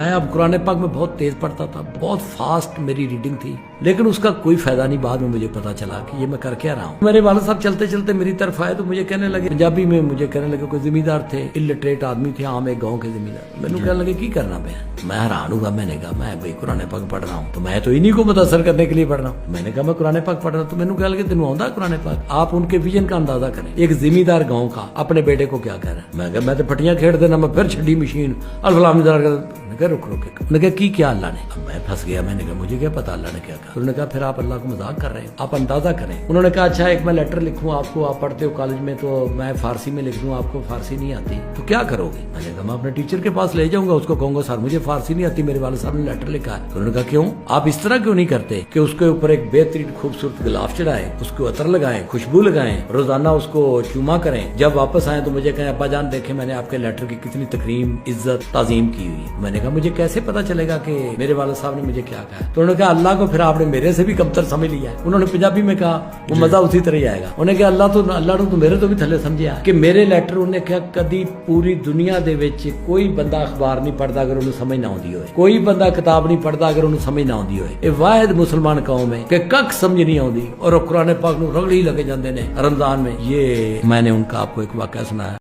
मैं अब कुरान पाक में बहुत तेज पढ़ता था, बहुत फास्ट मेरी रीडिंग थी, लेकिन उसका कोई फायदा नहीं। बाद में मुझे पता चला कि ये मैं कर क्या रहा हूँ। मेरे वाले साहब चलते चलते मेरी तरफ आए तो मुझे कहने लगे, पंजाबी में मुझे कहने लगे, कोई जिम्मेदार थे, इलिटरेट आदमी थे, आम एक गाँव के जिम्मेदार। मैंने कहने लगे की करना मैं हैरान हुआ। मैंने कहा मैं भाई कुरान पाक पढ़ रहा हूँ, तो मैं तो इन्हीं को मुतासर करने के लिए पढ़ रहा हूँ। मैंने कहा मैं कुरान पाक पढ़ रहा हूँ, तो मैंने कहने लगे तेन आंदा कुरान पाक। आप उनके विजन का अंदाजा करें, एक जिम्मेदार गाँव का अपने बेटे को क्या कह रहा है। मैं कहा मैं तो पट्टियां खेड़ देना, मैं फिर छड़ी मशीन रुक उन्होंने कहा की क्या अल्लाह ने। अब मैं फंस गया। मैंने कहा मुझे क्या पता अल्लाह ने क्या कहा। उन्होंने कहा फिर आप अल्लाह को मजाक कर रहे हैं, आप अंदाजा करें। उन्होंने कहा अच्छा एक मैं लेटर लिखूं आपको, आप पढ़ते हो कॉलेज में, तो मैं फारसी में लिख दूं, आपको फारसी नहीं आती तो क्या करोगे। मैंने कहा मैं अपने टीचर के पास ले जाऊंगा, उसको कहूंगा सर मुझे फारसी नहीं आती, मेरे वाले साहब ने लेटर लिखा है। उन्होंने कहा क्यों, आप इस तरह क्यों नहीं करते कि उसके ऊपर एक बेहतरीन खूबसूरत गिलाफ चढ़ाएं, उसको अतर लगाएं, खुशबू लगाएं, रोजाना उसको चूमा करें, जब वापस आए तो मुझे कहें अब्बा जान देखें मैंने आपके लेटर की कितनी तकरीम इज्जत ताजीम की हुई। मैंने कहा मुझे कैसे पता चलेगा कि मेरे वाले साहब ने मुझे क्या कहा। तो उन्होंने कहा अल्लाह को फिर आपने मेरे से भी कमतर समझ लिया है। उन्होंने पंजाबी में कहा वो मजा उसी तरह ही आएगा। उन्होंने कहा अल्लाह तो मेरे तो भी थले समझिया कि मेरे लेटर उन्हें क्या कदी पूरी दुनिया दे विच कोई बंदा अखबार नहीं पढ़ता अगर उन्हें समझ ना आती होए, कोई बंदा किताब नहीं पढ़ता अगर उन्हें समझ ना आती होए। ये वाहिद मुसलमान कौम है कि कख समझ नहीं आती और कुरान पाक नूं रगड़ी लगे जाते हैं रमजान में। ये मैंने उनका आपको एक वाकया सुनाया।